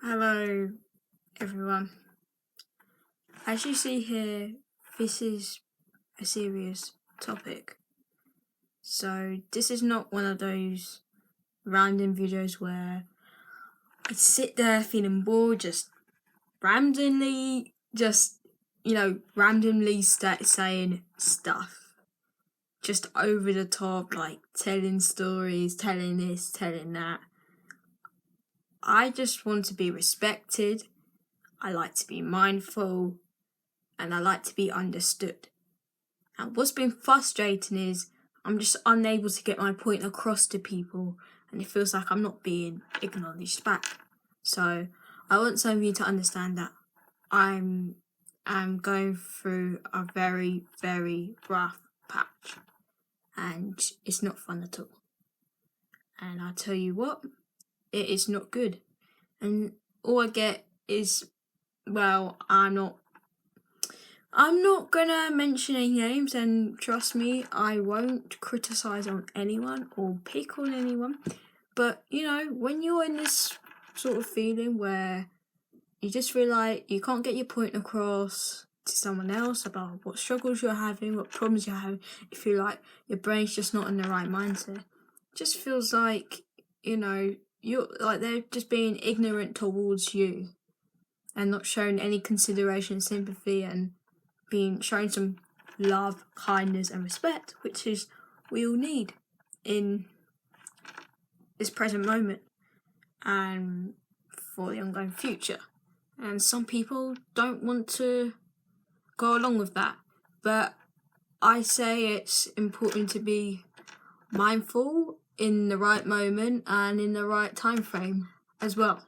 Hello, everyone. As you see here, this is a serious topic. So, this is not one of those random videos where I sit there feeling bored, just randomly saying stuff. Just over the top, like telling stories, telling this, telling that. I just want to be respected. I like to be mindful, and I like to be understood. And what's been frustrating is I'm just unable to get my point across to people, and it feels like I'm not being acknowledged back. So I want some of you to understand that I'm going through a very, very rough patch, and it's not fun at all. And I tell you what, it is not good. And all I get is, well, I'm not gonna mention any names, and trust me, I won't criticize on anyone or pick on anyone. But when you're in this sort of feeling where you just feel like you can't get your point across to someone else about what struggles you're having, what problems you're having, you feel like your brain's just not in the right mindset. It just feels like, you're like they're just being ignorant towards you and not showing any consideration, sympathy, and being shown some love, kindness, and respect, which is we all need in this present moment and for the ongoing future. And some people don't want to go along with that, but I say it's important to be mindful in the right moment and in the right time frame as well.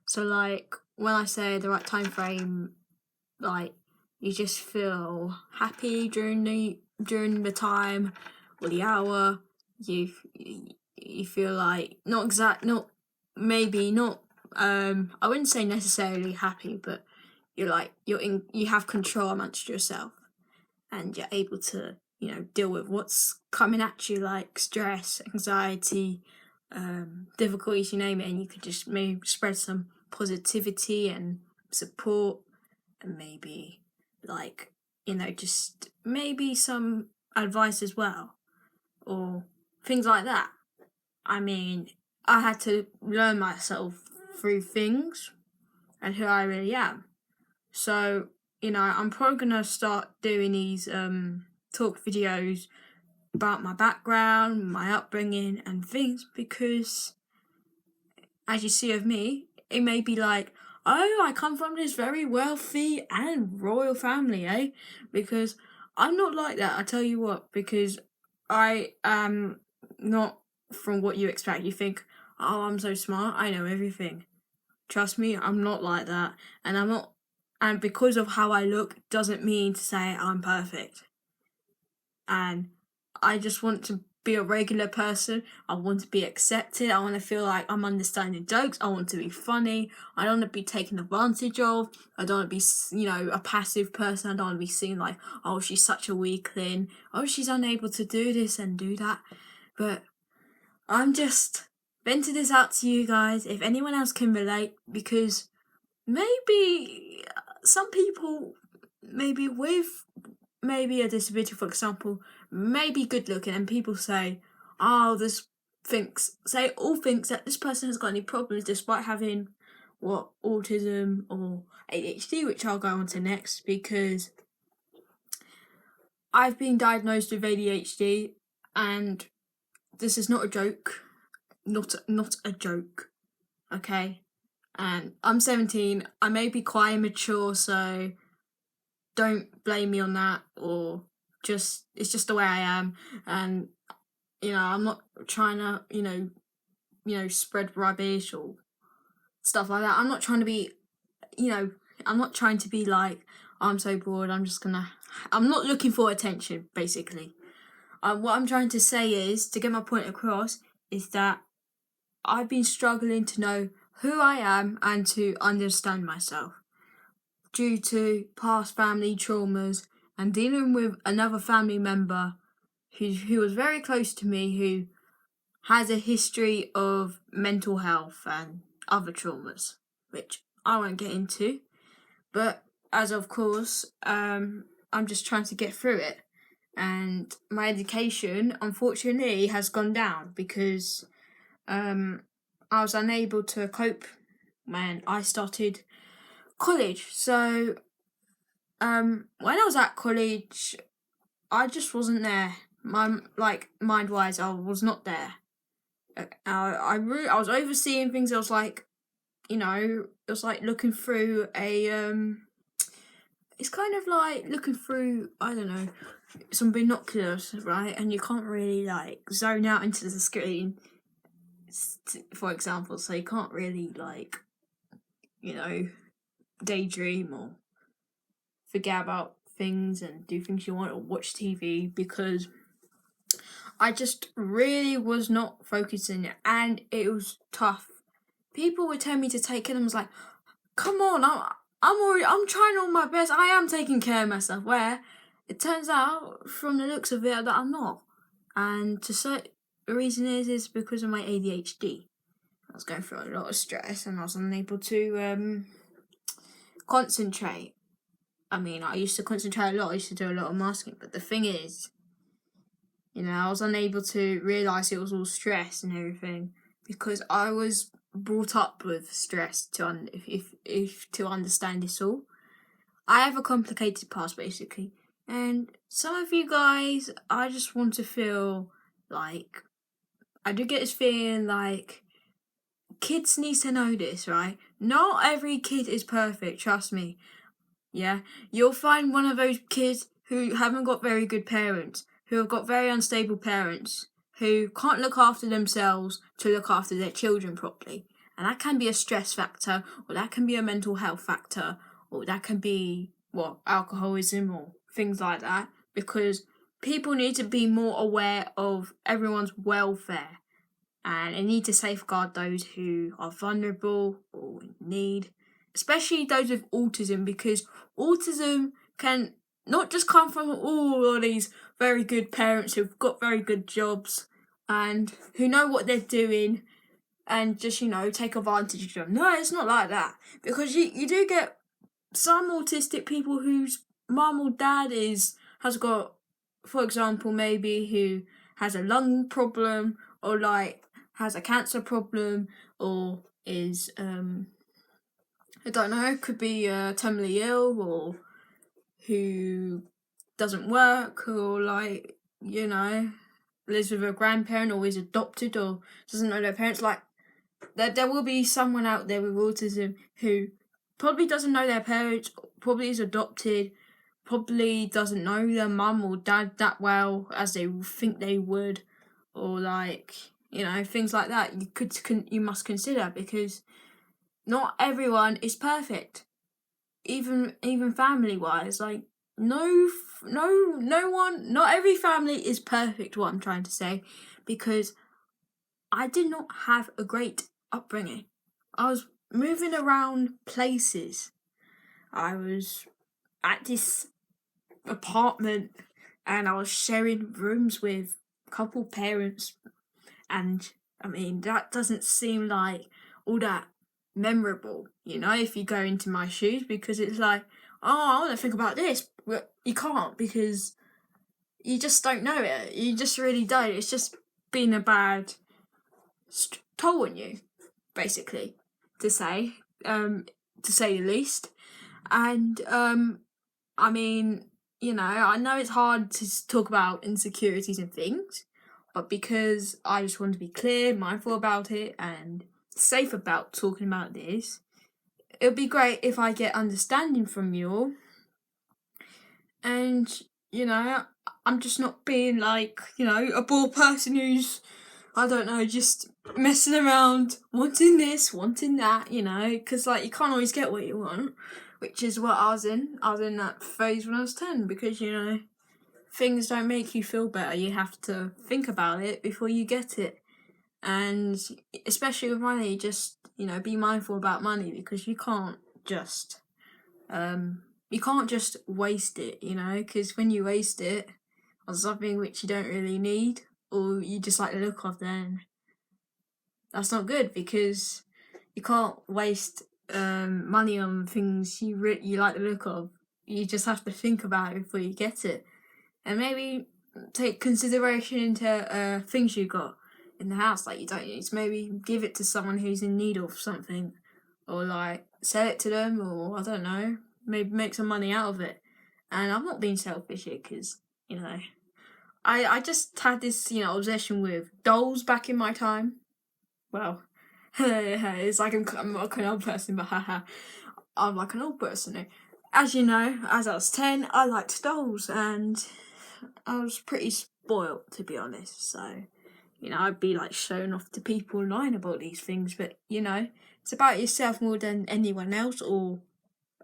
So like when I say the right time frame, like you just feel happy during the time or the hour. You feel like I wouldn't say necessarily happy, but you have control amongst yourself, and you're able to deal with what's coming at you, like stress, anxiety, difficulties, you name it, and you could just maybe spread some positivity and support, and maybe just maybe some advice as well, or things like that. I mean, I had to learn myself through things and who I really am. So, I'm probably gonna start doing these talk videos about my background, my upbringing, and things, because as you see of me, it may be like, oh, I come from this very wealthy and royal family, eh? Because I'm not like that, I tell you what, because I am not from what you expect. You think, oh, I'm so smart, I know everything. Trust me, I'm not like that. And because of how I look doesn't mean to say I'm perfect. And I just want to be a regular person. I want to be accepted. I want to feel like I'm understanding jokes. I want to be funny. I don't want to be taken advantage of. I don't want to be, a passive person. I don't want to be seen like, oh, she's such a weakling. Oh, she's unable to do this and do that. But I'm just venting this out to you guys, if anyone else can relate, because maybe some people, maybe with maybe a disability, for example, may be good looking, and people say, oh, thinks that this person has got any problems despite having autism or ADHD, which I'll go on to next, because I've been diagnosed with ADHD, and this is not a joke. Not a joke. Okay? And I'm 17. I may be quite immature, so don't blame me on that, or it's just the way I am. And I'm not trying to spread rubbish or stuff like that. I'm not trying to be like, oh, I'm so bored, I'm not looking for attention, basically. What I'm trying to say is, to get my point across, is that I've been struggling to know who I am and to understand myself due to past family traumas and dealing with another family member who was very close to me, who has a history of mental health and other traumas. which I won't get into. But as of course, I'm just trying to get through it. And my education, unfortunately, has gone down because I was unable to cope when I started college. So when I was at college, I just wasn't there. Mind-wise, I was not there. I was overseeing things. I was like, it was like looking through a it's kind of like looking through, I don't know, some binoculars, right? And you can't really like zone out into the screen, for example. So you can't really like, daydream or forget about things and do things you want or watch TV, because I just really was not focusing, and it was tough. People would tell me to take it, and I was like, come on, I'm trying all my best. I am taking care of myself. Where it turns out, from the looks of it, that I'm not. And the reason is because of my ADHD. I was going through a lot of stress, and I was unable to concentrate. I mean, I used to concentrate a lot. I used to do a lot of masking, but the thing is, I was unable to realise it was all stress and everything, because I was brought up with stress to to understand this all. I have a complicated past, basically, and some of you guys, I just want to feel like, I do get this feeling like kids need to know this, right? Not every kid is perfect, trust me. Yeah, you'll find one of those kids who haven't got very good parents, who have got very unstable parents, who can't look after themselves to look after their children properly. And that can be a stress factor, or that can be a mental health factor, or that can be, alcoholism or things like that. Because people need to be more aware of everyone's welfare, and they need to safeguard those who are vulnerable or in need, especially those with autism, because autism can not just come from all of these very good parents who've got very good jobs and who know what they're doing and just, take advantage of them. No, it's not like that. Because you do get some autistic people whose mum or dad has got, for example, maybe who has a lung problem, or has a cancer problem, or is I don't know, could be terminally ill, or who doesn't work, or lives with a grandparent, or is adopted, or doesn't know their parents. There will be someone out there with autism who probably doesn't know their parents, probably is adopted, probably doesn't know their mum or dad that well as they think they would, or things like that. You must consider, because not everyone is perfect, even family wise. No one, not every family is perfect. What I'm trying to say, because I did not have a great upbringing. I was moving around places. I was at this apartment, and I was sharing rooms with a couple parents, and I mean, that doesn't seem like all that memorable, if you go into my shoes, because it's like, I want to think about this, but you can't, because you just don't know it. You just really don't. It's just been a bad toll on you, basically, to say the least. And I mean, I know it's hard to talk about insecurities and things, but because I just want to be clear, mindful about it, and safe about talking about this, it would be great if I get understanding from you all. And, I'm just not being a bored person who's, I don't know, just messing around, wanting this, wanting that, because, you can't always get what you want, which is what I was in. I was in that phase when I was 10, because, things don't make you feel better. You have to think about it before you get it. And especially with money, just, be mindful about money, because you can't just waste it, because when you waste it on something which you don't really need, or you just like the look of, then that's not good, because you can't waste money on things you like the look of. You just have to think about it before you get it, and maybe take consideration into things you got in the house like you don't use. Maybe give it to someone who's in need of something, or like sell it to them, or I don't know, maybe make some money out of it. And I'm not being selfish here, because I just had this obsession with dolls back in my time. Well, it's like I'm like an old person, but I'm like an old person. As you know, as I was 10, I liked dolls, and I was pretty spoilt, to be honest. So, I'd be like showing off to people online about these things, but it's about yourself more than anyone else, or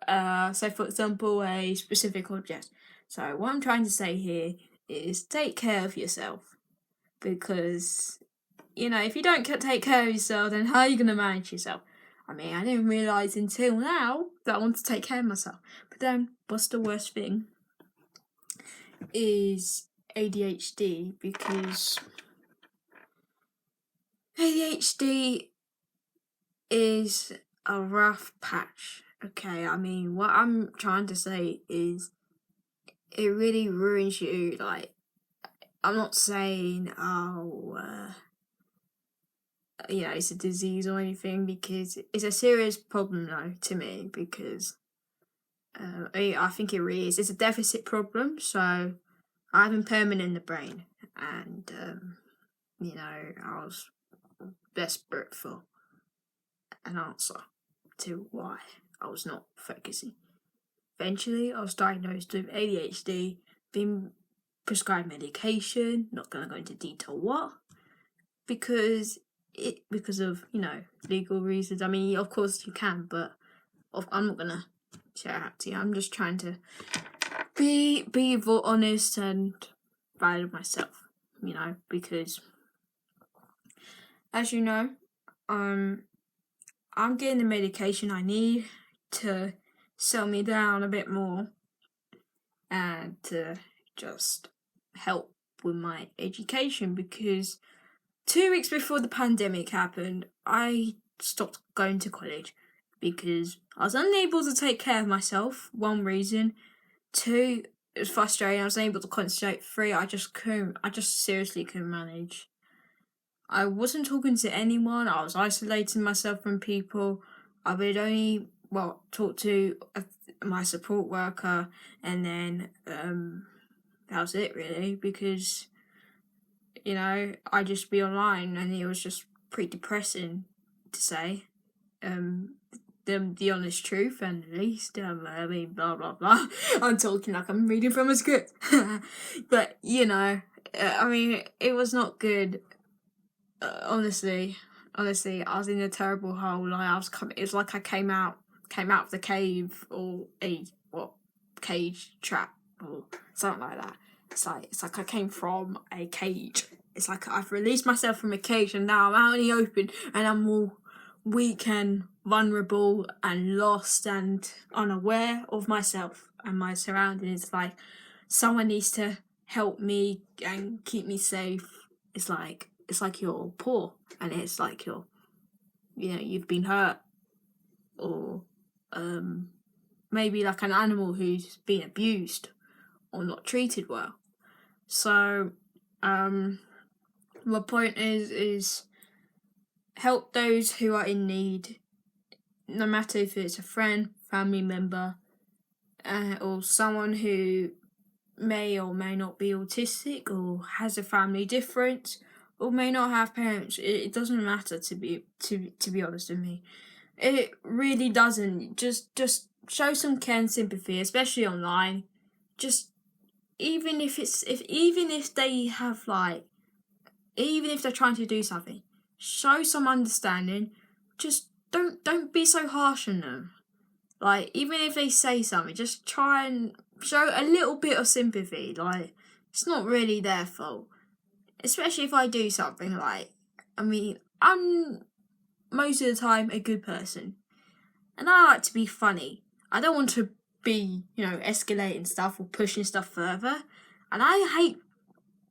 so for example, a specific object. So what I'm trying to say here is take care of yourself, because if you don't take care of yourself, then how are you going to manage yourself? I mean, I didn't realise until now that I want to take care of myself. But then, what's the worst thing? Is ADHD, because ADHD is a rough patch. Okay, I mean, what I'm trying to say is it really ruins you. Like, I'm not saying, it's a disease or anything, because it's a serious problem though to me, because I think it really is. It's a deficit problem, so I have impairment in the brain, and I was desperate for an answer to why I was not focusing. Eventually, I was diagnosed with ADHD, being prescribed medication. Not gonna go into detail what, because of legal reasons. I mean, of course you can, but I'm not gonna share that to you. I'm just trying to be honest and valid myself, because as you know, I'm getting the medication I need to settle me down a bit more, and to just help with my education, because 2 weeks before the pandemic happened, I stopped going to college because I was unable to take care of myself. 1 reason. 2, it was frustrating. I was unable to concentrate. 3, I just seriously couldn't manage. I wasn't talking to anyone. I was isolating myself from people. I would only talk to my support worker, and then that was it really, because I'd just be online, and it was just pretty depressing, to say the honest truth, and at least I mean, blah blah blah. I'm talking like I'm reading from a script. But I mean, it was not good. Honestly, I was in a terrible hole. Like it was like I came out of the cave, or a cage trap or something like that. It's like I came from a cage. It's like I've released myself from a cage, and now I'm out in the open, and I'm all weak and vulnerable and lost and unaware of myself and my surroundings. It's like someone needs to help me and keep me safe. It's like you're poor, and it's like you've been hurt, or maybe like an animal who's been abused or not treated well. So my point is help those who are in need, no matter if it's a friend, family member, or someone who may or may not be autistic, or has a family difference, or may not have parents. It doesn't matter, to be honest with me. It really doesn't. Just show some care and sympathy, especially online. Just even if they're trying to do something, show some understanding. Just don't be so harsh on them. Like, even if they say something, just try and show a little bit of sympathy. Like, it's not really their fault. Especially if I do something I'm most of the time a good person, and I like to be funny. I don't want to be, escalating stuff or pushing stuff further. And I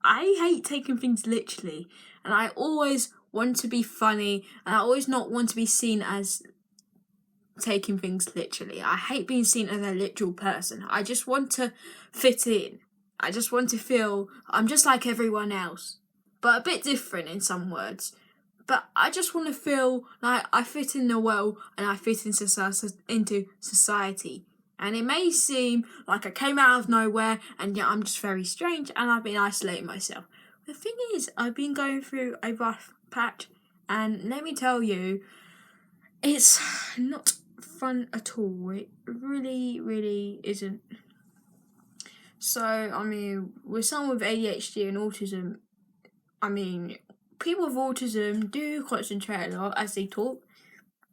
hate taking things literally. And I always want to be funny, and I always not want to be seen as taking things literally. I hate being seen as a literal person. I just want to fit in. I just want to feel I'm just like everyone else, but a bit different in some words. But I just want to feel like I fit in the world and I fit into society. And it may seem like I came out of nowhere and yeah, I'm just very strange and I've been isolating myself. The thing is, I've been going through a rough patch, and let me tell you, it's not fun at all. It really, really isn't. So, I mean, with someone with ADHD and autism, I mean, people with autism do concentrate a lot as they talk.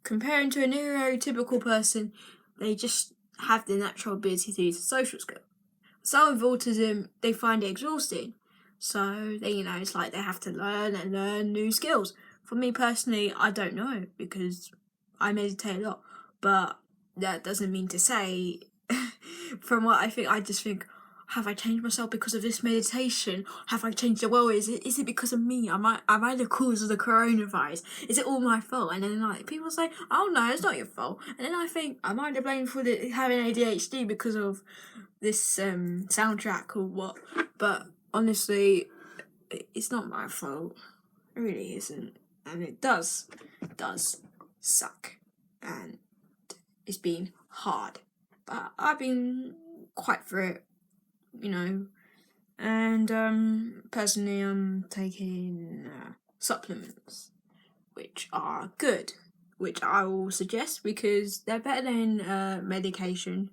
Comparing to a neurotypical person, they just have the natural ability to use a social skill. Some with autism, they find it exhausting. So, it's like they have to learn new skills. For me personally, I don't know because I meditate a lot. But that doesn't mean to say, from what I just think, have I changed myself because of this meditation? Have I changed the world? Is it because of me? Am I the cause of the coronavirus? Is it all my fault? And then people say, oh no, it's not your fault. And then I think, am I to blame for having ADHD because of this soundtrack or what? But honestly, it's not my fault. It really isn't. And it does suck. And it's been hard. But I've been quite through it. And personally I'm taking supplements, which are good, which I will suggest because they're better than medication,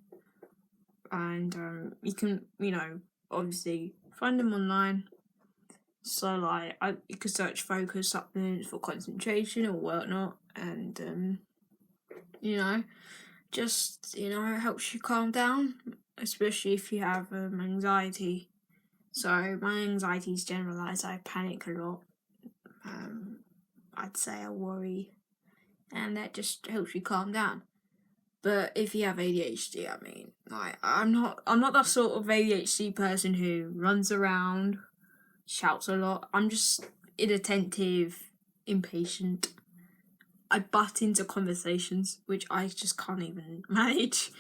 and you can, obviously find them online. So you could search focus supplements for concentration or whatnot, and just it helps you calm down, especially if you have anxiety. So my anxiety is generalised. I panic a lot. I'd say I worry, and that just helps you calm down. But if you have ADHD, I mean, I'm not that sort of ADHD person who runs around, shouts a lot. I'm just inattentive, impatient. I butt into conversations, which I just can't even manage.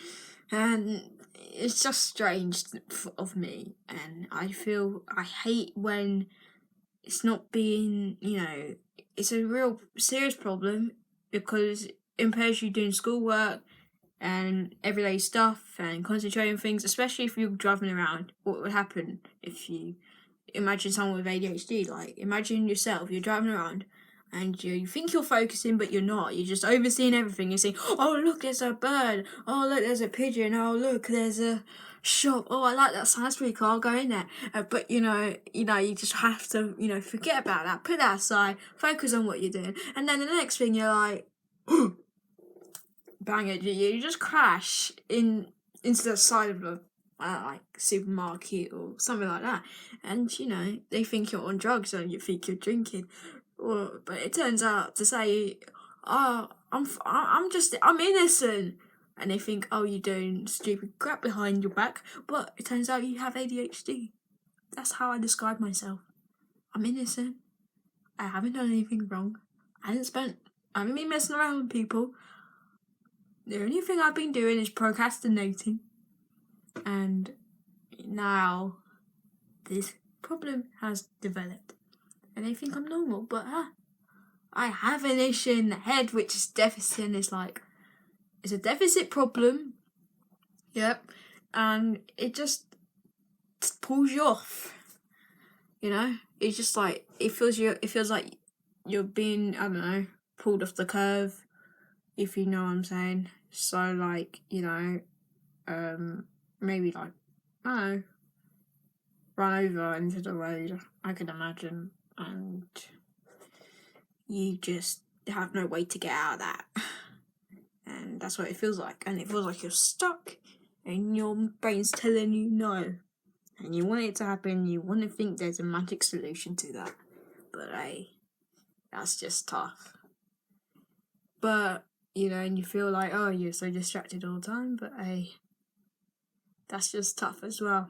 And it's just strange of me. And I hate when it's not being, it's a real serious problem because it impairs you doing schoolwork and everyday stuff and concentrating things, especially if you're driving around. What would happen if you imagine someone with ADHD? Like, imagine yourself, you're driving around and you think you're focusing, but you're not. You're just overseeing everything. You're saying, oh, look, there's a bird. Oh, look, there's a pigeon. Oh, look, there's a shop. Oh, I like that sign. That's pretty cool. I'll go in there. But, you just have to, forget about that. Put that aside. Focus on what you're doing. And then the next thing, you're like, bang it. You just crash into the side of a supermarket or something like that. And, they think you're on drugs and you think you're drinking. But it turns out to say, oh, I'm innocent, and they think, oh, you're doing stupid crap behind your back. But it turns out you have ADHD. That's how I describe myself. I'm innocent. I haven't done anything wrong. I haven't been messing around with people. The only thing I've been doing is procrastinating, and now this problem has developed. And they think I'm normal, but I have an issue in the head which is deficit, and it's a deficit problem. Yep. And it just pulls you off. It's just like it feels like you're being, I don't know, pulled off the curve, if you know what I'm saying. So maybe I don't know, run over into the road, I could imagine. And you just have no way to get out of that. And that's what it feels like. And it feels like you're stuck and your brain's telling you no. And you want it to happen, you want to think there's a magic solution to that. But that's just tough. But, and you feel like, oh, you're so distracted all the time. But that's just tough as well.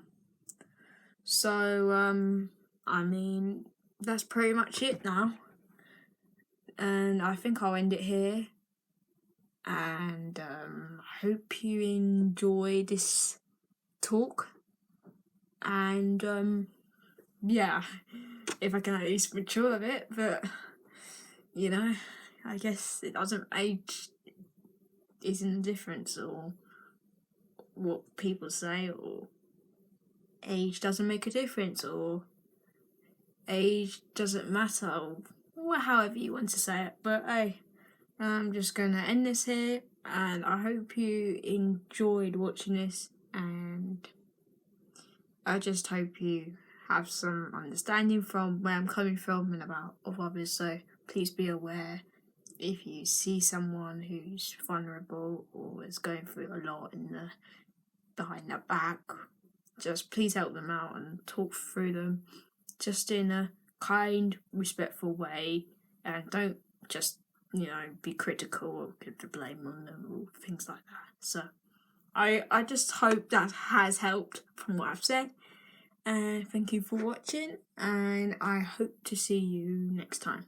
So, that's pretty much it now. And I think I'll end it here. and I hope you enjoy this talk. And yeah, if I can at least mature a bit, but you know, I guess it doesn't age isn't a difference, or what people say, or age doesn't make a difference, or age doesn't matter, or however you want to say it. But hey, I'm just gonna end this here, and I hope you enjoyed watching this, and I just hope you have some understanding from where I'm coming from and about of others. So please be aware if you see someone who's vulnerable or is going through a lot behind their back, just please help them out and talk through them, just in a kind, respectful way, and don't just be critical or give the blame on them or things like that. So I just hope that has helped from what I've said. And thank you for watching, and I hope to see you next time.